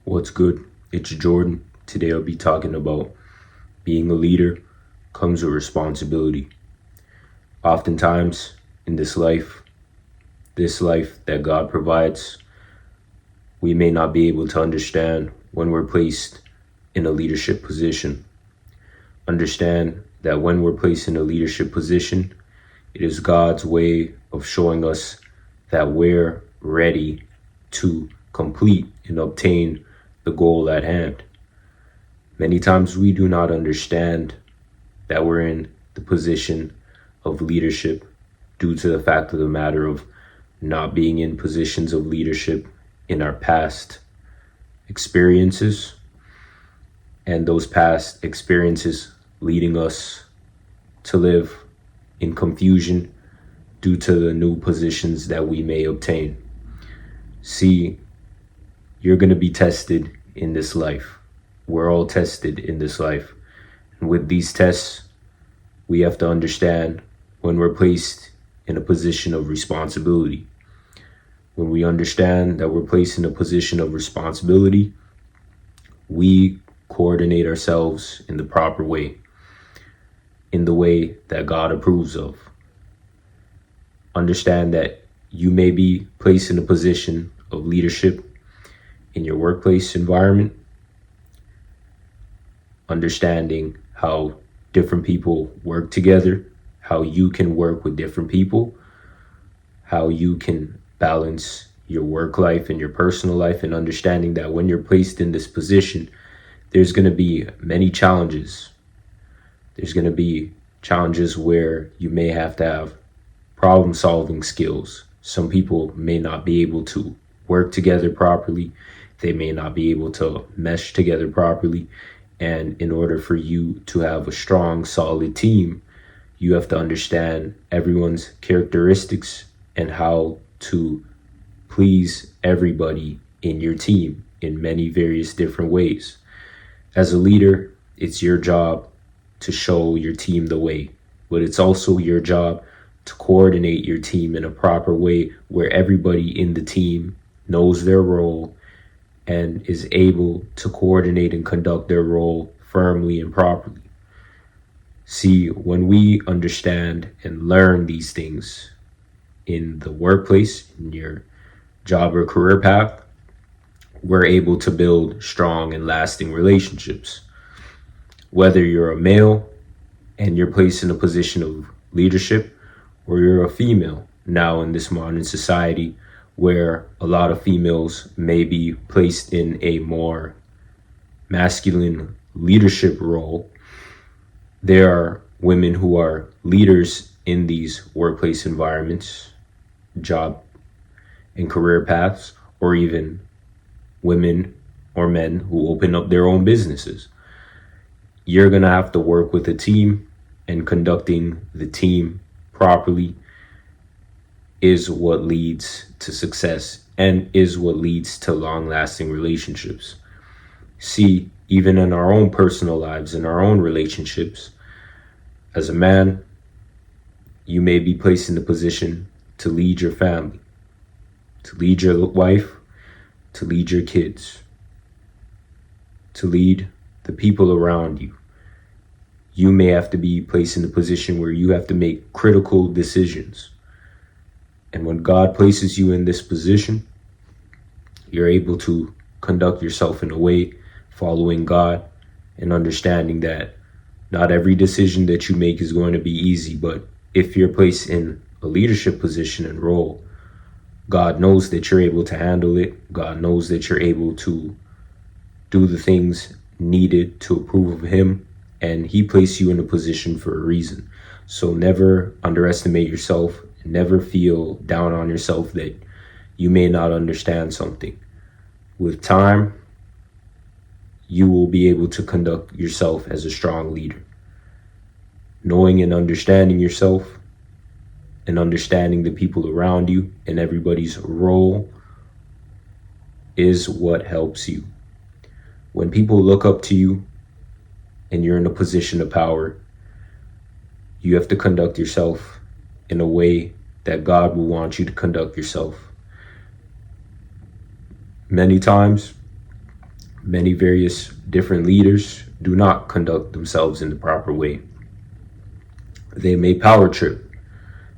What's good? It's Jordan. Today I'll be talking about being a leader comes with responsibility. Oftentimes in this life that God provides, we may not be able to understand when we're placed in a leadership position. Understand that when we're placed in a leadership position, it is God's way of showing us that we're ready to complete and obtain the goal at hand. Many times we do not understand that we're in the position of leadership due to the fact of the matter of not being in positions of leadership in our past experiences, and those past experiences leading us to live in confusion due to the new positions that we may obtain. See, you're going to be tested in this life. We're all tested in this life. And with these tests, we have to understand when we're placed in a position of responsibility. When we understand that we're placed in a position of responsibility, we coordinate ourselves in the proper way, in the way that God approves of. Understand that you may be placed in a position of leadership in your workplace environment, understanding how different people work together, how you can work with different people, how you can balance your work life and your personal life, and understanding that when you're placed in this position, there's going to be many challenges. There's going to be challenges where you may have to have problem solving skills. Some people may not be able to work together properly. They may not be able to mesh together properly. And in order for you to have a strong, solid team, you have to understand everyone's characteristics and how to please everybody in your team in many various different ways. As a leader, it's your job to show your team the way, but it's also your job to coordinate your team in a proper way where everybody in the team knows their role and is able to coordinate and conduct their role firmly and properly. See, when we understand and learn these things in the workplace, in your job or career path, we're able to build strong and lasting relationships. Whether you're a male and you're placed in a position of leadership, or you're a female now in this modern society where a lot of females may be placed in a more masculine leadership role, there are women who are leaders in these workplace environments, job and career paths, or even women or men who open up their own businesses. You're going to have to work with a team, and conducting the team properly is what leads to success and is what leads to long-lasting relationships. See, even in our own personal lives, in our own relationships, as a man, you may be placed in the position to lead your family, to lead your wife, to lead your kids, to lead the people around you. You may have to be placed in a position where you have to make critical decisions. And when God places you in this position, you're able to conduct yourself in a way following God and understanding that not every decision that you make is going to be easy. But if you're placed in a leadership position and role, God knows that you're able to handle it. God knows that you're able to do the things needed to approve of Him. And He placed you in a position for a reason. So never underestimate yourself. Never feel down on yourself that you may not understand something. With time, you will be able to conduct yourself as a strong leader. Knowing and understanding yourself and understanding the people around you and everybody's role is what helps you. When people look up to you and you're in a position of power, you have to conduct yourself in a way that God will want you to conduct yourself. Many times, Many various different leaders do not conduct themselves in the proper way. They may power trip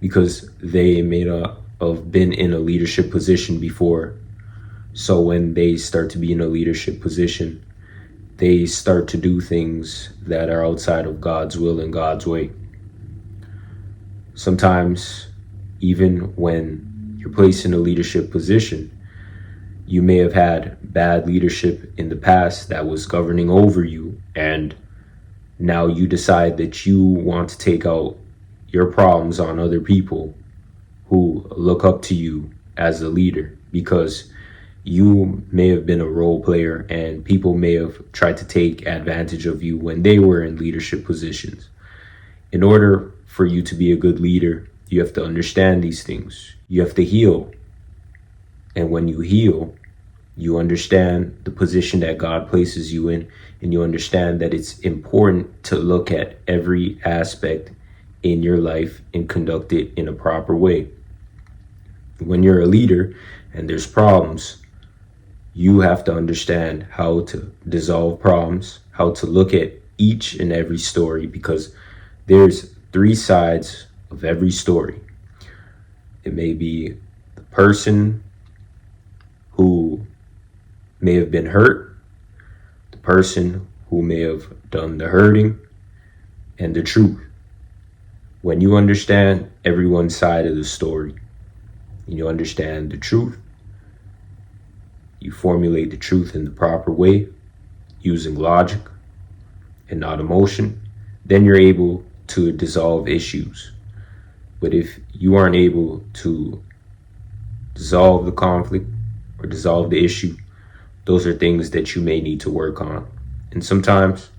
because they may not have been in a leadership position before. So when they start to be in a leadership position, they start to do things that are outside of God's will and God's way. Sometimes, even when you're placed in a leadership position, you may have had bad leadership in the past that was governing over you, and now you decide that you want to take out your problems on other people who look up to you as a leader, because you may have been a role player and people may have tried to take advantage of you when they were in leadership positions. In order for you to be a good leader, you have to understand these things. You have to heal. And when you heal, you understand the position that God places you in, and you understand that it's important to look at every aspect in your life and conduct it in a proper way. When you're a leader and there's problems, you have to understand how to dissolve problems, how to look at each and every story, because there's 3 sides of every story. It may be the person who may have been hurt, the person who may have done the hurting, and the truth. When you understand everyone's side of the story, and you understand the truth, you formulate the truth in the proper way, using logic and not emotion, then you're able to dissolve issues. But if you aren't able to dissolve the conflict or dissolve the issue, those are things that you may need to work on. And sometimes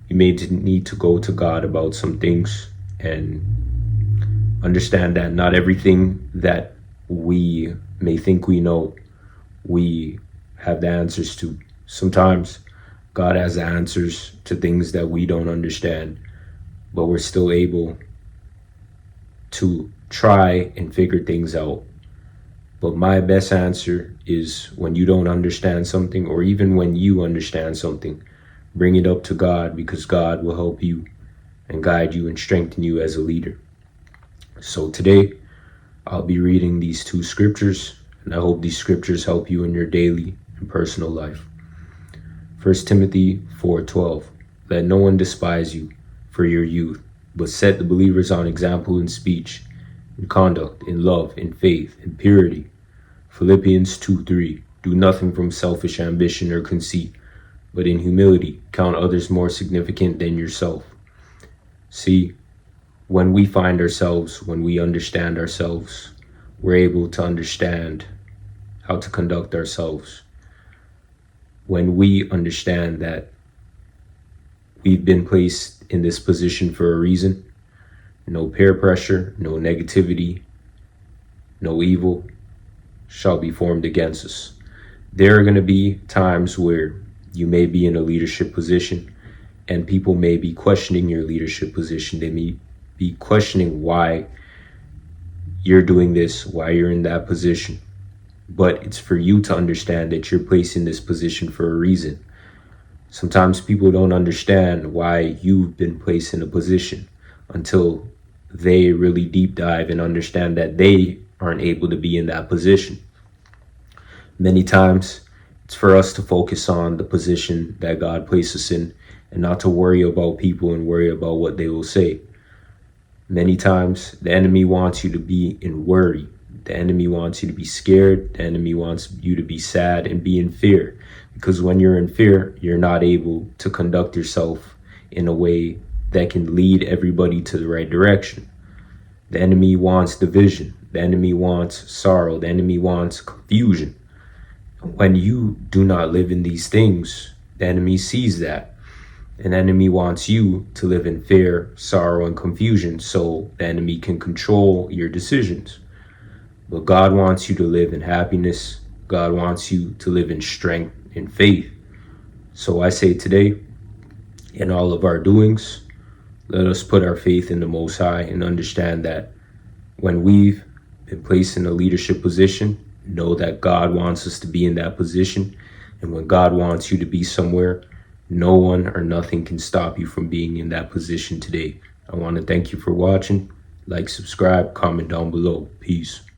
you may need to go to God about some things and understand that not everything that we may think we know, we have the answers to. Sometimes God has the answers to things that we don't understand, but we're still able to try and figure things out. But my best answer is, when you don't understand something, or even when you understand something, bring it up to God, because God will help you and guide you and strengthen you as a leader. So today, I'll be reading these 2 scriptures, and I hope these scriptures help you in your daily and personal life. 1 Timothy 4:12. Let no one despise you for your youth, but set the believers on example in speech, in conduct, in love, in faith, in purity. Philippians 2:3. Do nothing from selfish ambition or conceit, but in humility count others more significant than yourself. See, when we find ourselves, when we understand ourselves, we're able to understand how to conduct ourselves. When we understand that we've been placed in this position for a reason, no peer pressure, no negativity, no evil shall be formed against us. There are going to be times where you may be in a leadership position and people may be questioning your leadership position. They may be questioning why you're doing this, why you're in that position. But it's for you to understand that you're placed in this position for a reason. Sometimes people don't understand why you've been placed in a position until they really deep dive and understand that they aren't able to be in that position. Many times it's for us to focus on the position that God placed us in, and not to worry about people and worry about what they will say. Many times the enemy wants you to be in worry. The enemy wants you to be scared. The enemy wants you to be sad and be in fear. Because when you're in fear, you're not able to conduct yourself in a way that can lead everybody to the right direction. The enemy wants division. The enemy wants sorrow. The enemy wants confusion. When you do not live in these things, the enemy sees that. An enemy wants you to live in fear, sorrow, and confusion, so the enemy can control your decisions. But God wants you to live in happiness. God wants you to live in strength and faith. So I say today, in all of our doings, let us put our faith in the Most High and understand that when we've been placed in a leadership position, know that God wants us to be in that position, And when God wants you to be somewhere, no one or nothing can stop you from being in that position today. I want to thank you for watching. Like, subscribe, comment down below. Peace.